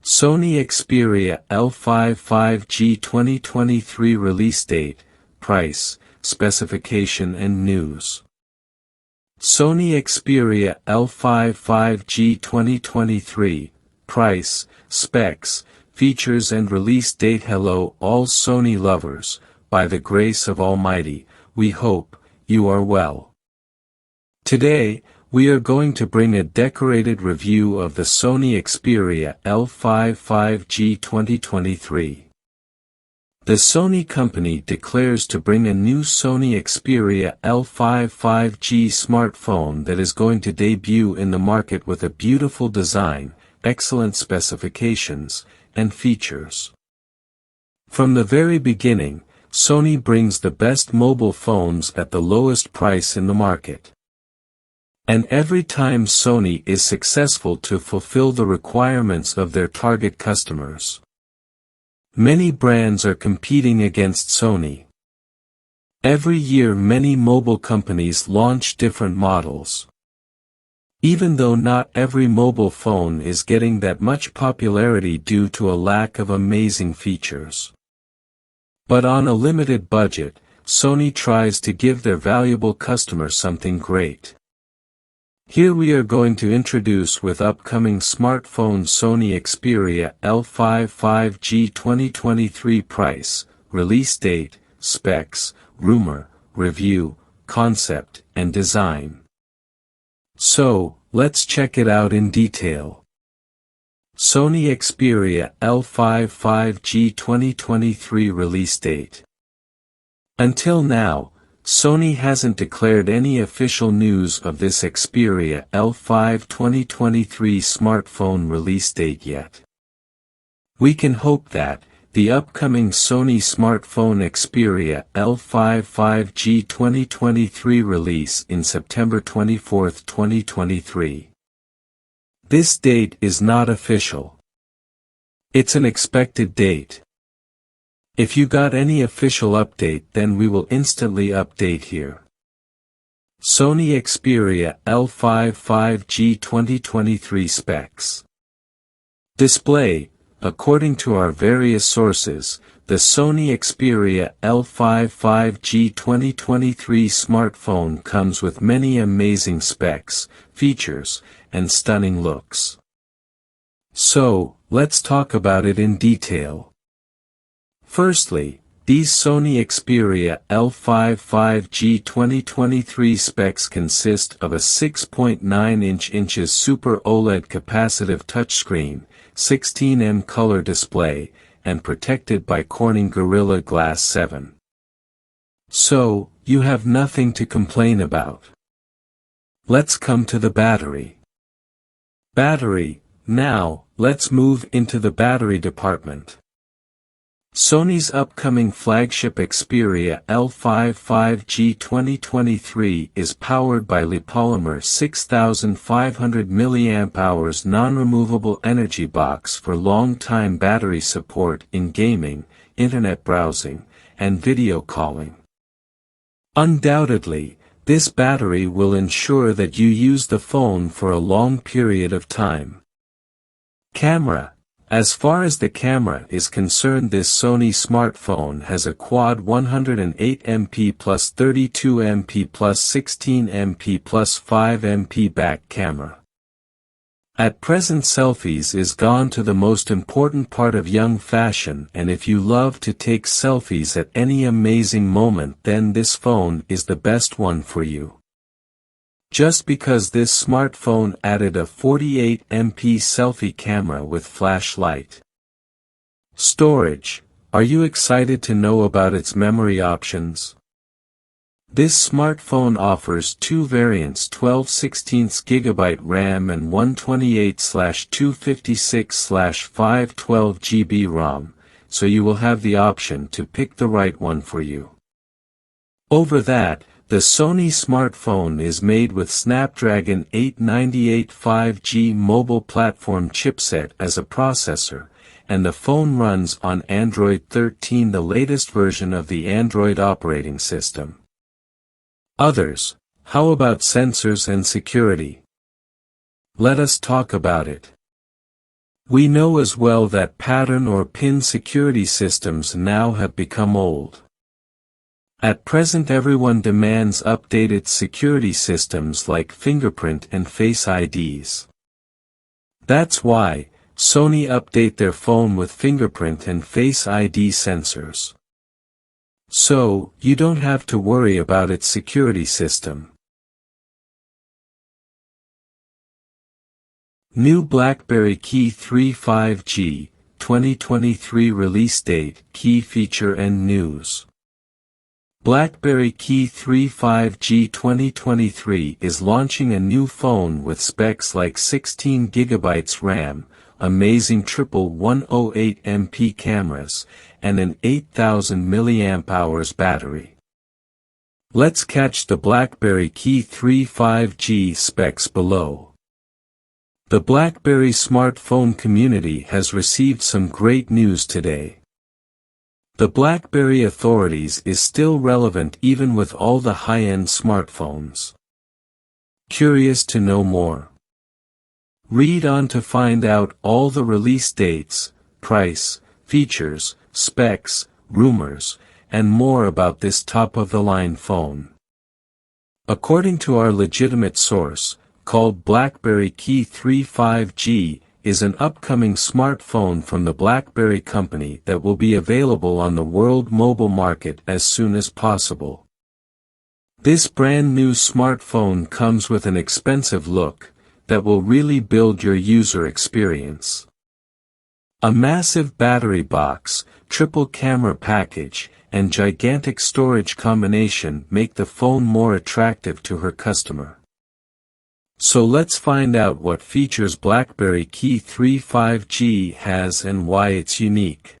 Sony Xperia L5 5G 2023 release date, price, specification and news. Sony Xperia L5 5G 2023, price, specs, features and release date. Hello all Sony lovers, by the grace of Almighty, we hope you are well. Today, we are going to bring a decorated review of the Sony Xperia L5 5G 2023. The Sony Company declares to bring a new Sony Xperia L5 5G smartphone that is going to debut in the market with a beautiful design, excellent specifications, and features. From the very beginning, Sony brings the best mobile phones at the lowest price in the market. And every time Sony is successful to fulfill the requirements of their target customers. Many brands are competing against Sony. Every year many mobile companies launch different models. Even though not every mobile phone is getting that much popularity due to a lack of amazing features. But on a limited budget, Sony tries to give their valuable customers something great. Here we are going to introduce with upcoming smartphone Sony Xperia L5 5G 2023 price, release date, specs, rumor, review, concept, and design. So, let's check it out in detail. Sony Xperia L5 5G 2023 release date. Until now, Sony hasn't declared any official news of this Xperia L5 2023 smartphone release date yet. We can hope that the upcoming Sony smartphone Xperia L5 5G 2023 release in September 24, 2023. This date is not official. It's an expected date. If you got any official update then we will instantly update here. Sony Xperia L5 5G 2023 specs. Display. According to our various sources, the Sony Xperia L5 5G 2023 smartphone comes with many amazing specs, features, and stunning looks. So, let's talk about it in detail. Firstly, these Sony Xperia L5 5G 2023 specs consist of a 6.9 Super OLED capacitive touchscreen, 16mm color display, and protected by Corning Gorilla Glass 7. So, you have nothing to complain about. Let's come to the battery. Now, let's move into the battery department. Sony's upcoming flagship Xperia L5 5G 2023 is powered by Li-Polymer 6500 mAh non-removable energy box for long-time battery support in gaming, internet browsing, and video calling. Undoubtedly, this battery will ensure that you use the phone for a long period of time. Camera. As far as the camera is concerned, this Sony smartphone has a quad 108MP plus 32MP plus 16MP plus 5MP back camera. At present selfies is gone to the most important part of young fashion, and if you love to take selfies at any amazing moment then this phone is the best one for you. Just because this smartphone added a 48MP selfie camera with flashlight. Storage. Are you excited to know about its memory options? This smartphone offers two variants, 12/16GB RAM and 128/256/512GB ROM, so you will have the option to pick the right one for you. Over that, the Sony smartphone is made with Snapdragon 898 5G mobile platform chipset as a processor, and the phone runs on Android 13, the latest version of the Android operating system. Others. How about sensors and security? Let us talk about it. We know as well that pattern or pin security systems now have become old. At present everyone demands updated security systems like fingerprint and face IDs. That's why Sony update their phone with fingerprint and face ID sensors. So, you don't have to worry about its security system. New BlackBerry Key3 5G, 2023 release date, key feature and news. BlackBerry Key3 5G 2023 is launching a new phone with specs like 16GB RAM, amazing triple 108MP cameras, and an 8000 mAh battery. Let's catch the BlackBerry Key3 5G specs below. The BlackBerry Smart Phone community has received some great news today. The BlackBerry authorities is still relevant even with all the high-end smartphones. Curious to know more? Read on to find out all the release dates, price, features, specs, rumors, and more about this top-of-the-line phone. According to our legitimate source, called BlackBerry Key3 5G, is an upcoming smartphone from the BlackBerry Company that will be available on the world mobile market as soon as possible. This brand new smartphone comes with an expensive look that will really build your user experience. A massive battery box, triple camera package, and gigantic storage combination make the phone more attractive to her customer. So let's find out what features BlackBerry Key3 5G has and why it's unique.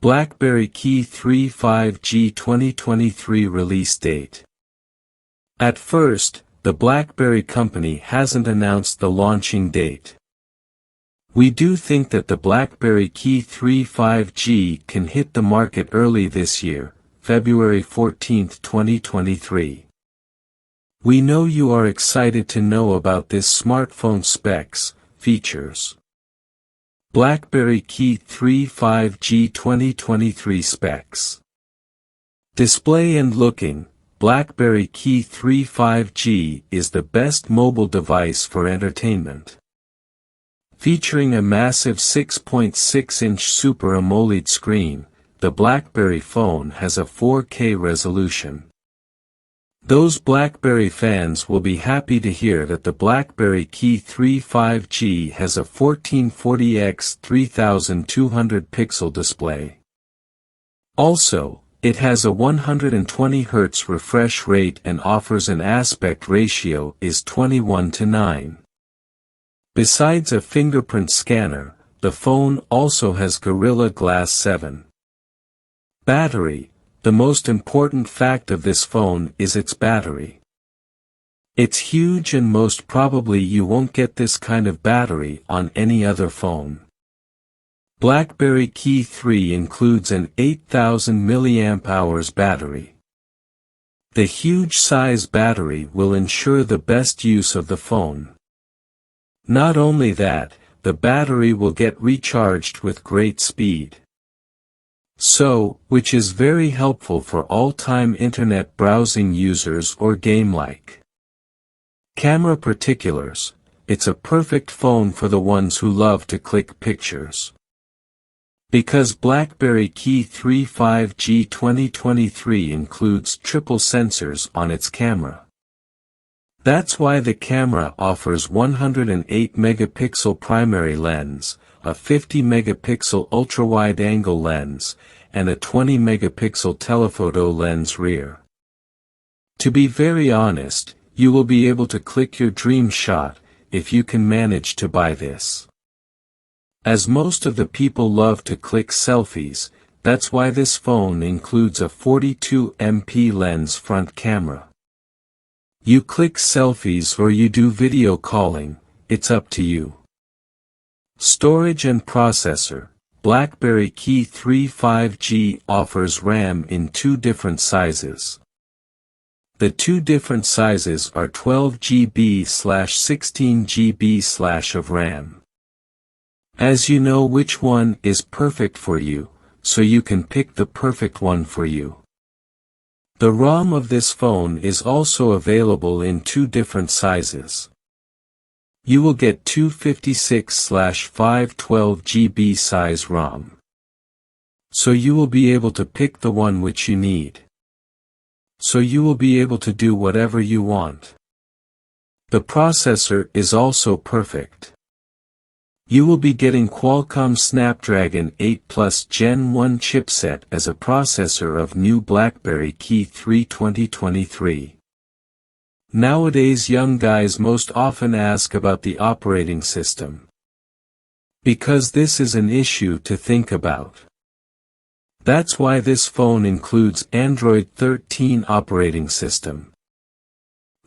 BlackBerry Key3 5G 2023 release date. At first, the BlackBerry Company hasn't announced the launching date. We do think that the BlackBerry Key3 5G can hit the market early this year, February 14, 2023. We know you are excited to know about this smartphone specs, features. BlackBerry Key3 5G 2023 specs. Display and looking, BlackBerry Key3 5G is the best mobile device for entertainment. Featuring a massive 6.6-inch Super AMOLED screen, the BlackBerry phone has a 4K resolution. Those BlackBerry fans will be happy to hear that the BlackBerry Key3 5G has a 1440x 3200 pixel display. Also, it has a 120 Hz refresh rate and offers an aspect ratio is 21:9. Besides a fingerprint scanner, the phone also has Gorilla Glass 7. Battery. The most important fact of this phone is its battery. It's huge and most probably you won't get this kind of battery on any other phone. BlackBerry Key3 includes an 8000 mAh battery. The huge size battery will ensure the best use of the phone. Not only that, the battery will get recharged with great speed. So, which is very helpful for all-time internet browsing users or game-like. Camera particulars, it's a perfect phone for the ones who love to click pictures. Because BlackBerry Key3 5G 2023 includes triple sensors on its camera. That's why the camera offers 108 megapixel primary lens, a 50 megapixel ultra-wide-angle lens, and a 20 megapixel telephoto lens rear. To be very honest, you will be able to click your dream shot, if you can manage to buy this. As most of the people love to click selfies, that's why this phone includes a 42MP lens front camera. You click selfies or you do video calling, it's up to you. Storage and processor, BlackBerry Key3 5G offers RAM in two different sizes. The two different sizes are 12GB/16GB of RAM. as you know which one is perfect for you, so you can pick the perfect one for you. The ROM of this phone is also available in 2 different sizes. You will get 256/512 GB size ROM. So you will be able to pick the one which you need. So you will be able to do whatever you want. The processor is also perfect. You will be getting Qualcomm Snapdragon 8 Plus Gen 1 chipset as a processor of new Blackberry Key3 2023. Nowadays young guys most often ask about the operating system. Because this is an issue to think about. That's why this phone includes Android 13 operating system.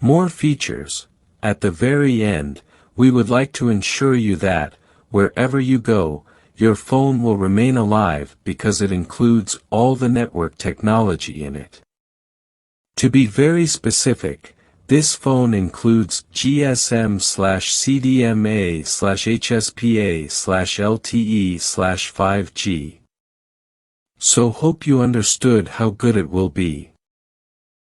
More features. At the very end, we would like to ensure you that, wherever you go, your phone will remain alive because it includes all the network technology in it. To be very specific, this phone includes GSM/CDMA/HSPA/LTE/5G. So hope you understood how good it will be.